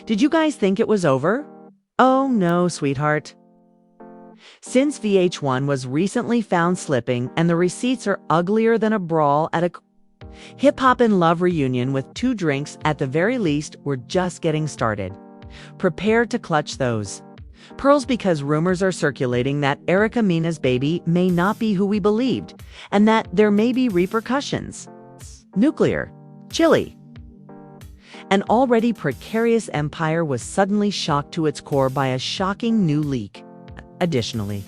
Did you guys think it was over? Oh no, sweetheart. Since VH1 was recently found slipping and the receipts are uglier than a brawl at a hip-hop and love reunion with 2 drinks at the very least, we're just getting started. Prepare to clutch those pearls because rumors are circulating that Erica Mena's baby may not be who we believed and that there may be repercussions. Nuclear. Chilly. An already precarious empire was suddenly shocked to its core by a shocking new leak. Additionally,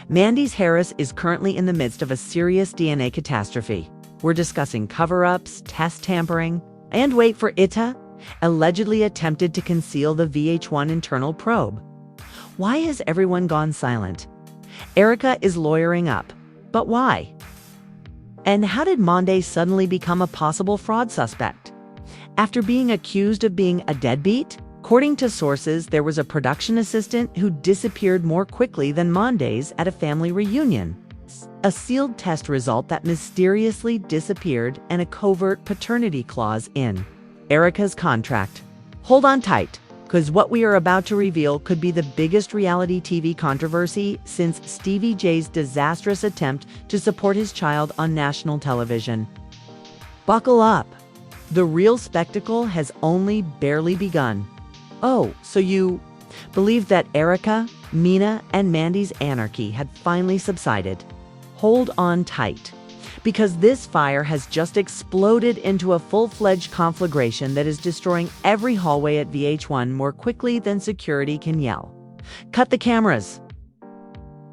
Mendeecees Harris is currently in the midst of a serious DNA catastrophe. We're discussing cover-ups, test tampering, and wait for it, allegedly attempted to conceal the VH1 internal probe. Why has everyone gone silent? Erica is lawyering up, but why? And how did Mendeecees suddenly become a possible fraud suspect? After being accused of being a deadbeat? According to sources, there was a production assistant who disappeared more quickly than Mendeecees at a family reunion. A sealed test result that mysteriously disappeared and a covert paternity clause in Erica's contract. Hold on tight, because what we are about to reveal could be the biggest reality TV controversy since Stevie J's disastrous attempt to support his child on national television. Buckle up. The real spectacle has only barely begun. Oh, so you believe that Erica, Mena, and Mendeecees' anarchy had finally subsided? Hold on tight, because this fire has just exploded into a full-fledged conflagration that is destroying every hallway at VH1 more quickly than security can yell. Cut the cameras!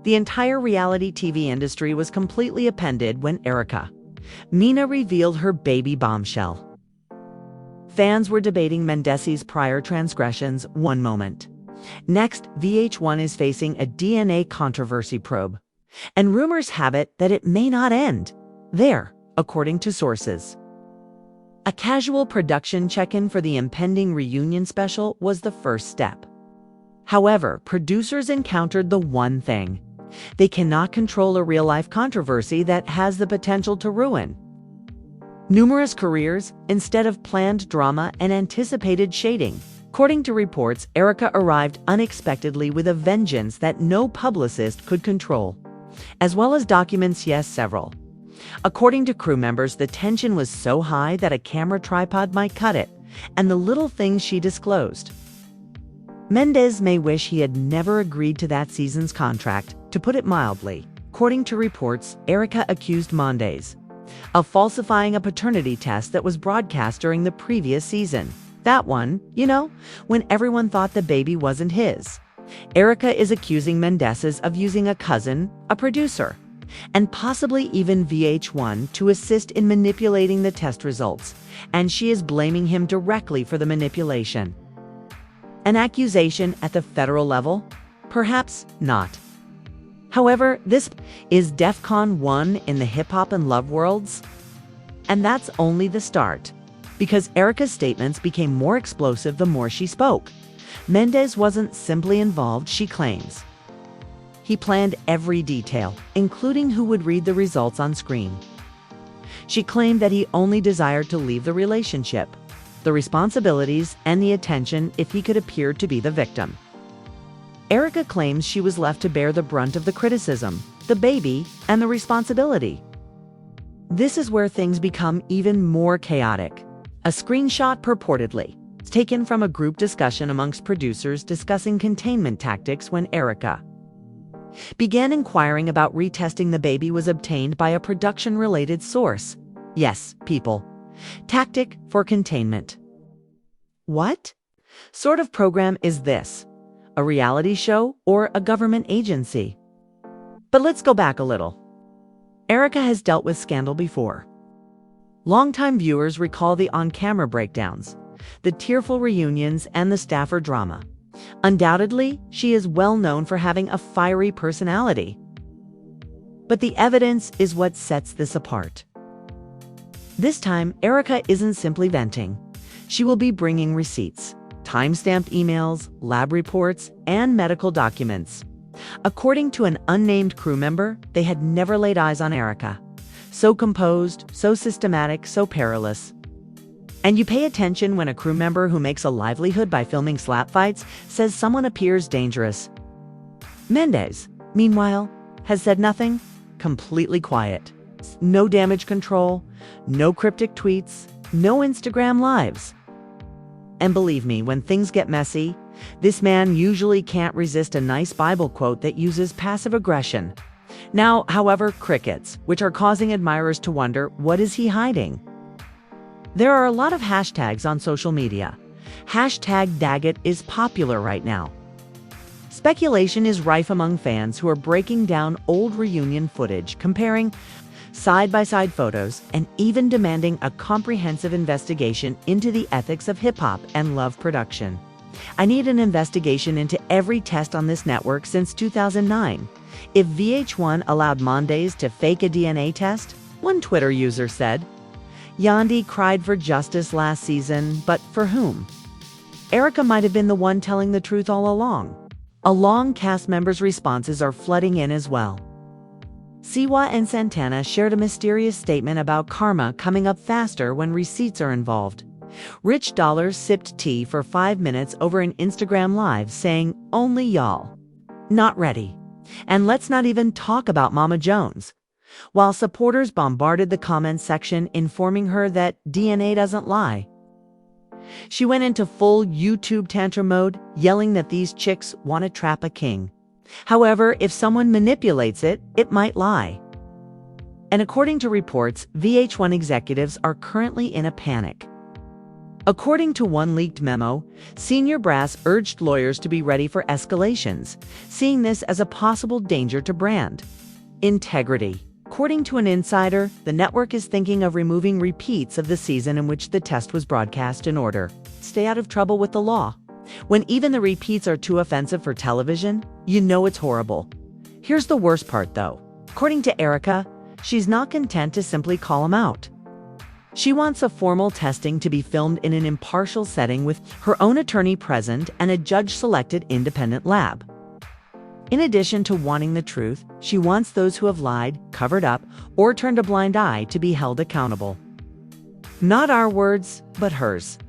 The entire reality TV industry was completely upended when Erica Mena revealed her baby bombshell. Fans were debating Mendeecees' prior transgressions one moment. Next, VH1 is facing a DNA controversy probe. And rumors have it that it may not end there, according to sources. A casual production check-in for the impending reunion special was the first step. However, producers encountered the one thing. They cannot control a real-life controversy that has the potential to ruin numerous careers instead of planned drama and anticipated shading. According to reports, Erica arrived unexpectedly with a vengeance that no publicist could control, as well as documents, yes, several. According to crew members, the tension was so high that a camera tripod might cut it, and the little things she disclosed. Mendeecees may wish he had never agreed to that season's contract, to put it mildly. According to reports, Erica accused Mendeecees of falsifying a paternity test that was broadcast during the previous season. That one, when everyone thought the baby wasn't his. Erica is accusing Mendeecees of using a cousin, a producer, and possibly even VH1 to assist in manipulating the test results, and she is blaming him directly for the manipulation. An accusation at the federal level? Perhaps not. However, this is DEFCON 1 in the hip-hop and love worlds. And that's only the start, because Erica's statements became more explosive the more she spoke. Mendeecees wasn't simply involved, she claims. He planned every detail, including who would read the results on screen. She claimed that he only desired to leave the relationship, the responsibilities, and the attention if he could appear to be the victim. Erica claims she was left to bear the brunt of the criticism, the baby, and the responsibility. This is where things become even more chaotic. A screenshot purportedly taken from a group discussion amongst producers discussing containment tactics when Erica began inquiring about retesting the baby was obtained by a production-related source. Yes, people. Tactic for containment. What sort of program is this? A reality show or a government agency? But let's go back a little. Erica has dealt with scandal before. Longtime viewers recall the on-camera breakdowns, the tearful reunions, and the staffer drama. Undoubtedly, she is well known for having a fiery personality. But the evidence is what sets this apart. This time, Erica isn't simply venting. She will be bringing receipts, time-stamped emails, lab reports, and medical documents. According to an unnamed crew member, they had never laid eyes on Erica. So composed, so systematic, so perilous. And you pay attention when a crew member who makes a livelihood by filming slap fights says someone appears dangerous. Mendeecees, meanwhile, has said nothing, completely quiet. No damage control, no cryptic tweets, no Instagram lives. And believe me, when things get messy, this man usually can't resist a nice Bible quote that uses passive aggression. Now, however, crickets, which are causing admirers to wonder, what is he hiding? There are a lot of hashtags on social media. Hashtag Daggett is popular right now. Speculation is rife among fans who are breaking down old reunion footage, comparing side-by-side photos, and even demanding a comprehensive investigation into the ethics of hip-hop and love production. I need an investigation into every test on this network since 2009. If VH1 allowed Mendeecees to fake a DNA test, one Twitter user said, Yandhi cried for justice last season, but for whom? Erica might have been the one telling the truth all along. Along cast members' responses are flooding in as well. Siwa and Santana shared a mysterious statement about karma coming up faster when receipts are involved. Rich Dollars sipped tea for 5 minutes over an Instagram Live saying, only y'all. Not ready. And let's not even talk about Mama Jones. While supporters bombarded the comments section informing her that DNA doesn't lie. She went into full YouTube tantrum mode, yelling that these chicks want to trap a king. However, if someone manipulates it, it might lie. And according to reports, VH1 executives are currently in a panic. According to one leaked memo, senior brass urged lawyers to be ready for escalations, seeing this as a possible danger to brand integrity. According to an insider, the network is thinking of removing repeats of the season in which the test was broadcast in order to stay out of trouble with the law. When even the repeats are too offensive for television, you know it's horrible. Here's the worst part, though. According to Erica, she's not content to simply call him out. She wants a formal testing to be filmed in an impartial setting with her own attorney present and a judge-selected independent lab. In addition to wanting the truth, she wants those who have lied, covered up, or turned a blind eye to be held accountable. Not our words, but hers.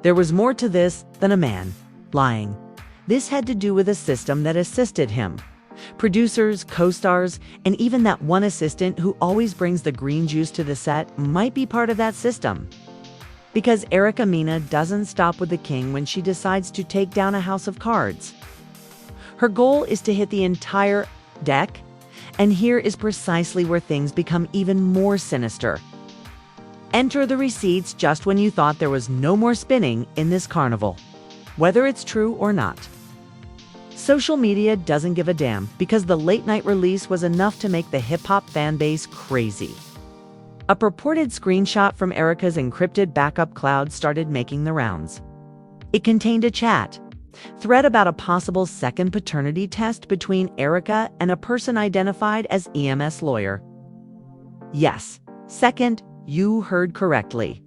There was more to this than a man lying. This had to do with a system that assisted him. Producers, co-stars, and even that one assistant who always brings the green juice to the set might be part of that system. Because Erica Mena doesn't stop with the king when she decides to take down a house of cards. Her goal is to hit the entire deck, and here is precisely where things become even more sinister. Enter the receipts just when you thought there was no more spinning in this carnival, whether it's true or not. Social media doesn't give a damn because the late-night release was enough to make the hip-hop fan base crazy. A purported screenshot from Erica's encrypted backup cloud started making the rounds. It contained a chat thread about a possible second paternity test between Erica and a person identified as EMS lawyer. Yes, second, you heard correctly.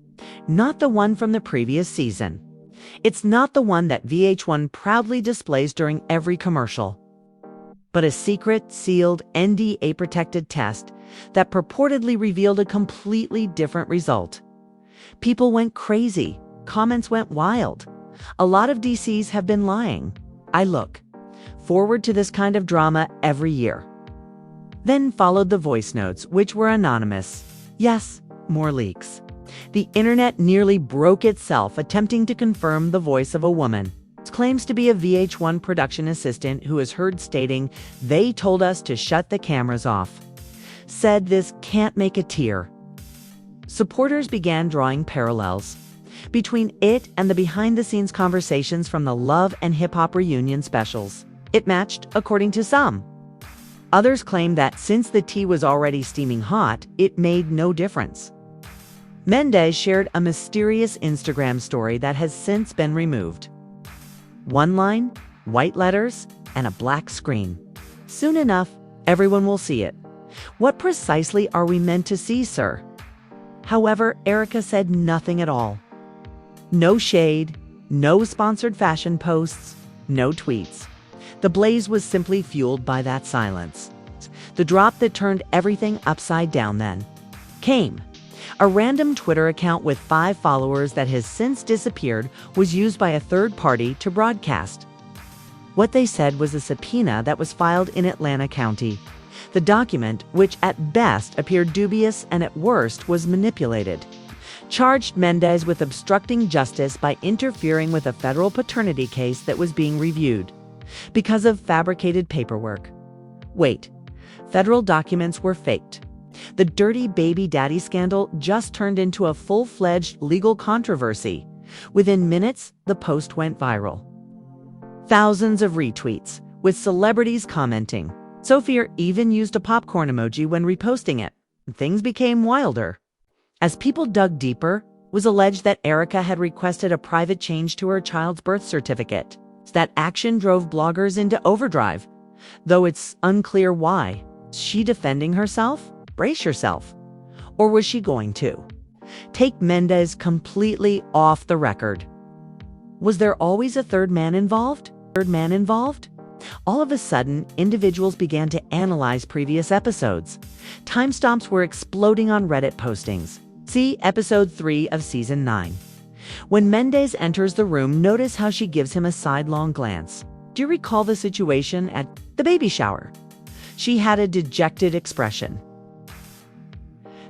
Not the one from the previous season. It's not the one that VH1 proudly displays during every commercial, but a secret, sealed, NDA-protected test that purportedly revealed a completely different result. People went crazy. Comments went wild. A lot of DCs have been lying. I look forward to this kind of drama every year. Then followed the voice notes, which were anonymous. Yes, more leaks. The internet nearly broke itself attempting to confirm the voice of a woman. It claims to be a VH1 production assistant who is heard stating, "They told us to shut the cameras off." Said this can't make a tear. Supporters began drawing parallels between it and the behind-the-scenes conversations from the Love and Hip Hop reunion specials. It matched, according to some. Others claimed that since the tea was already steaming hot, it made no difference. Mendeecees shared a mysterious Instagram story that has since been removed. One line, white letters, and a black screen. Soon enough, everyone will see it. What precisely are we meant to see, sir? However, Erica said nothing at all. No shade, no sponsored fashion posts, no tweets. The blaze was simply fueled by that silence. The drop that turned everything upside down then came A random Twitter account with 5 followers that has since disappeared was used by a third party to broadcast. What they said was a subpoena that was filed in Atlanta County. The document, which at best appeared dubious and at worst was manipulated, charged Mendeecees with obstructing justice by interfering with a federal paternity case that was being reviewed because of fabricated paperwork. Wait, federal documents were faked. The dirty baby daddy scandal just turned into a full-fledged legal controversy. Within minutes, the post went viral. Thousands of retweets, with celebrities commenting. Sophia even used a popcorn emoji when reposting it. Things became wilder. As people dug deeper, it was alleged that Erica had requested a private change to her child's birth certificate. That action drove bloggers into overdrive, though it's unclear why. Is she defending herself? Brace yourself. Or was she going to take Mendeecees completely off the record? Was there always a third man involved? All of a sudden, individuals began to analyze previous episodes. Timestamps were exploding on Reddit postings. See episode 3 of season 9. When Mendeecees enters the room, notice how she gives him a sidelong glance. Do you recall the situation at the baby shower? She had a dejected expression.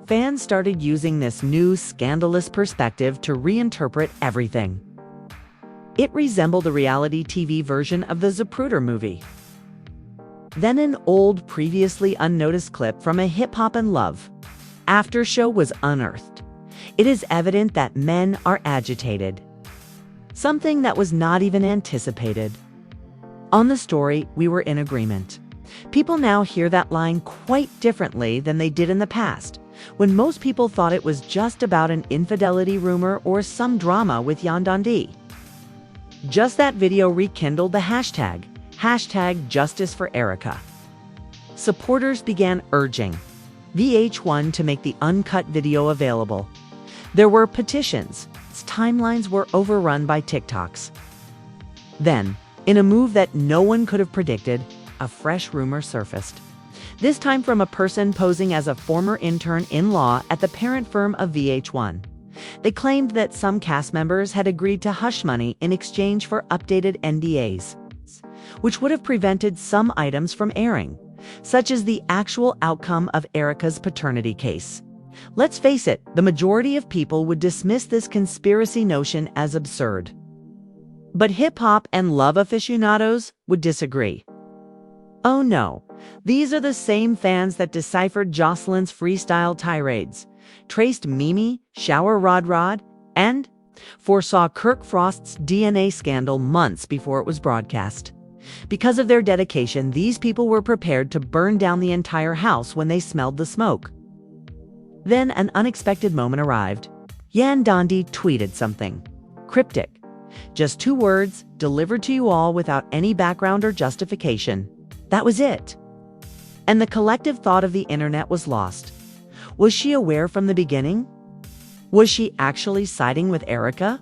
Fans started using this new scandalous perspective to reinterpret everything. It resembled a reality TV version of the Zapruder movie. Then an old, previously unnoticed clip from a Hip Hop and Love after show was unearthed. It is evident that men are agitated, something that was not even anticipated. On the story, we were in agreement. People now hear that line quite differently than they did in the past, when most people thought it was just about an infidelity rumor or some drama with Yandandi. Just that video rekindled the hashtag Justice for Erica. Supporters began urging VH1 to make the uncut video available. There were petitions. Timelines were overrun by TikToks. Then, in a move that no one could have predicted, a fresh rumor surfaced. This time from a person posing as a former intern in law at the parent firm of VH1. They claimed that some cast members had agreed to hush money in exchange for updated NDAs, which would have prevented some items from airing, such as the actual outcome of Erica's paternity case. Let's face it, the majority of people would dismiss this conspiracy notion as absurd. But hip-hop and love aficionados would disagree. Oh no, these are the same fans that deciphered Jocelyn's freestyle tirades, traced Mimi, Shower Rod, and foresaw Kirk Frost's DNA scandal months before it was broadcast. Because of their dedication, these people were prepared to burn down the entire house when they smelled the smoke. Then an unexpected moment arrived. Yandandi tweeted something cryptic. Just 2 words, delivered to you all without any background or justification. That was it. And the collective thought of the internet was lost. Was she aware from the beginning? Was she actually siding with Erica?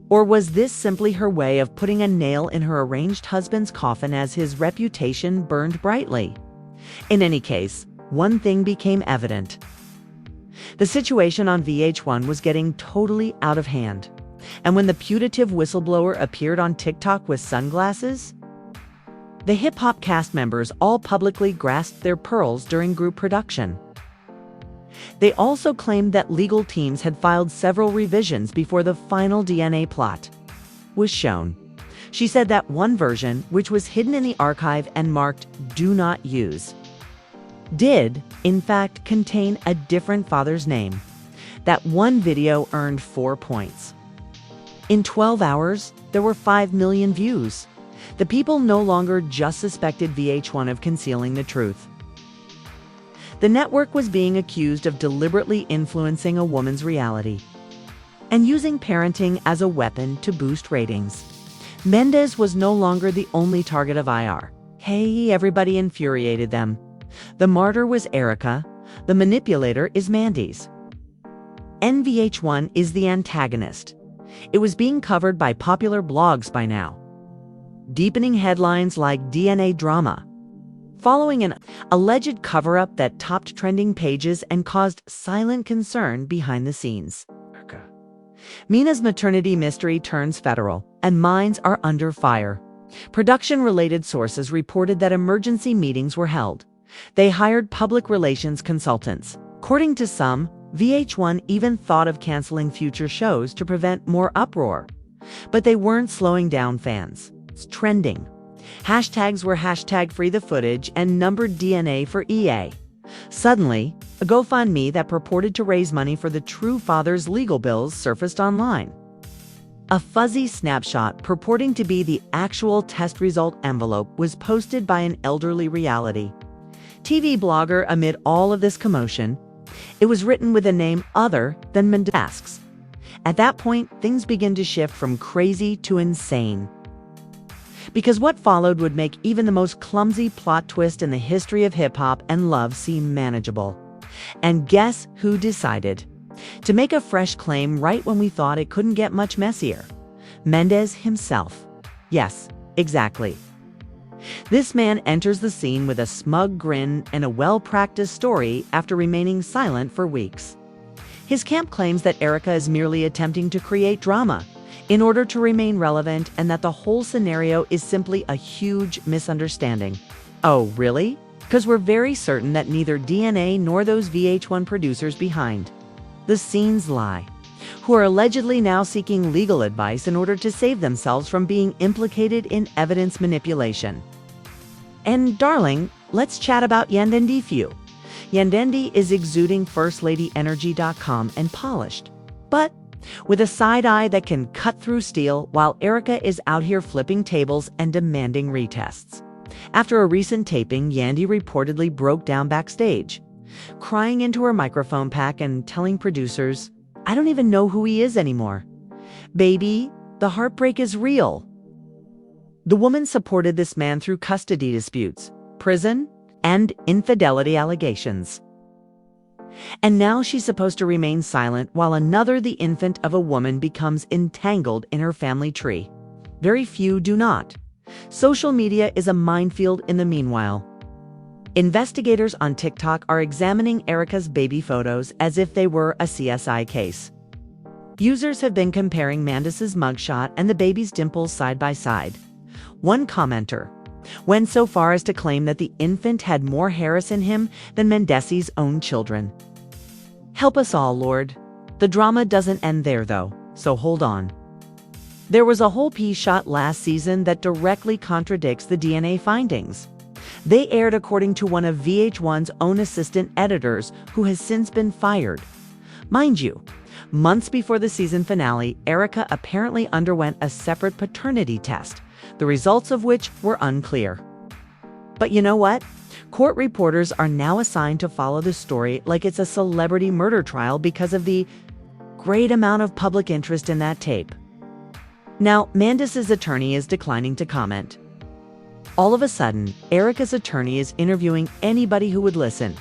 Or was this simply her way of putting a nail in her arranged husband's coffin as his reputation burned brightly? In any case, one thing became evident. The situation on VH1 was getting totally out of hand. And when the putative whistleblower appeared on TikTok with sunglasses, the hip-hop cast members all publicly grasped their pearls during group production. They also claimed that legal teams had filed several revisions before the final DNA plot was shown. She said that one version, which was hidden in the archive and marked "Do Not Use," did, in fact, contain a different father's name. That one video earned 4 points. In 12 hours, there were 5 million views. The people no longer just suspected VH1 of concealing the truth. The network was being accused of deliberately influencing a woman's reality and using parenting as a weapon to boost ratings. Mendeecees was no longer the only target of IR. Hey, everybody infuriated them. The martyr was Erica. The manipulator is Mendeecees. VH1 is the antagonist. It was being covered by popular blogs by now. Deepening headlines like DNA drama, following an alleged cover-up that topped trending pages and caused silent concern behind the scenes. Mena's maternity mystery turns federal, and minds are under fire. Production-related sources reported that emergency meetings were held. They hired public relations consultants. According to some, VH1 even thought of canceling future shows to prevent more uproar. But they weren't slowing down fans. It's trending. Hashtags were #free the footage and numbered DNA for EA. Suddenly, a GoFundMe that purported to raise money for the true father's legal bills surfaced online. A fuzzy snapshot purporting to be the actual test result envelope was posted by an elderly reality TV blogger amid all of this commotion. It was written with a name other than Mendeecees. At that point, things begin to shift from crazy to insane. Because what followed would make even the most clumsy plot twist in the history of hip-hop and love seem manageable. And guess who decided to make a fresh claim right when we thought it couldn't get much messier? Mendeecees himself. Yes, exactly. This man enters the scene with a smug grin and a well-practiced story after remaining silent for weeks. His camp claims that Erica is merely attempting to create drama in order to remain relevant and that the whole scenario is simply a huge misunderstanding. Oh, really? Because we're very certain that neither DNA nor those VH1 producers behind the scenes lie, who are allegedly now seeking legal advice in order to save themselves from being implicated in evidence manipulation. And darling, let's chat about Yandendi Few. Yandendi is exuding FirstLadyEnergy.com and polished, but with a side eye that can cut through steel, while Erica is out here flipping tables and demanding retests. After a recent taping, Yandy reportedly broke down backstage, crying into her microphone pack and telling producers, "I don't even know who he is anymore. Baby, the heartbreak is real." The woman supported this man through custody disputes, prison, and infidelity allegations. And now she's supposed to remain silent while another, the infant of a woman, becomes entangled in her family tree. Very few do not. Social media is a minefield in the meanwhile. Investigators on TikTok are examining Erica's baby photos as if they were a CSI case. Users have been comparing Mendeecees' mugshot and the baby's dimples side by side. One commenter went so far as to claim that the infant had more Harris in him than Mendeecees' own children. Help us all, Lord. The drama doesn't end there, though, so hold on. There was a whole piece shot last season that directly contradicts the DNA findings. They aired according to one of VH1's own assistant editors, who has since been fired. Mind you, months before the season finale, Erica apparently underwent a separate paternity test, the results of which were unclear. But you know what? Court reporters are now assigned to follow the story like it's a celebrity murder trial because of the great amount of public interest in that tape. Now, Mendeecees' attorney is declining to comment. All of a sudden, Erica's attorney is interviewing anybody who would listen.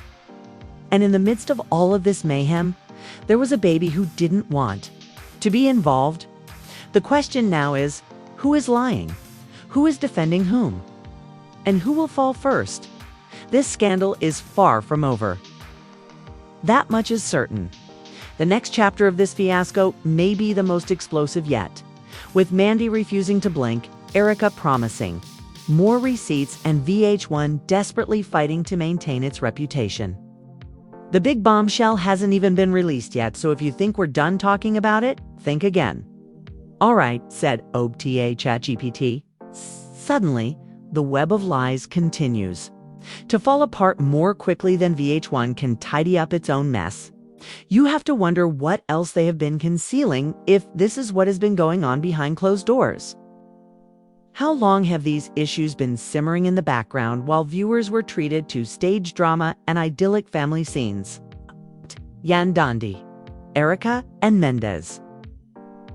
And in the midst of all of this mayhem, there was a baby who didn't want to be involved. The question now is, who is lying? Who is defending whom? And who will fall first? This scandal is far from over. That much is certain. The next chapter of this fiasco may be the most explosive yet, with Mandy refusing to blink, Erica promising more receipts, and VH1 desperately fighting to maintain its reputation. The big bombshell hasn't even been released yet, so if you think we're done talking about it, think again. All right, said OBTA ChatGPT. Suddenly, the web of lies continues to fall apart more quickly than VH1 can tidy up its own mess. You have to wonder what else they have been concealing if this is what has been going on behind closed doors. How long have these issues been simmering in the background while viewers were treated to stage drama and idyllic family scenes? Yandendi, Erica, and Mendeecees.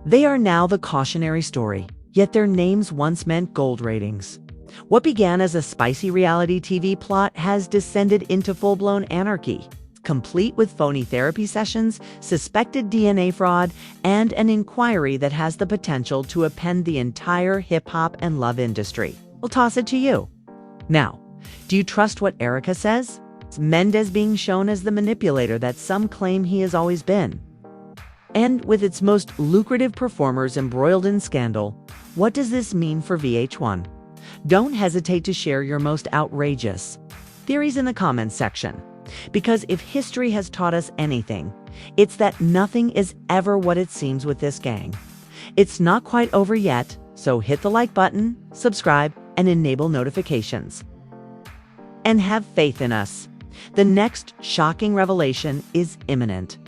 They are now the cautionary story, yet their names once meant gold ratings. What began as a spicy reality TV plot has descended into full-blown anarchy, complete with phony therapy sessions, suspected DNA fraud, and an inquiry that has the potential to upend the entire hip-hop and love industry. We'll toss it to you. Now, Do you trust what Erica says? Is Mendez being shown as the manipulator that some claim he has always been? And with its most lucrative performers embroiled in scandal, what does this mean for VH1? Don't hesitate to share your most outrageous theories in the comments section. Because if history has taught us anything, it's that nothing is ever what it seems with this gang. It's not quite over yet, so hit the like button, subscribe, and enable notifications. And have faith in us. The next shocking revelation is imminent.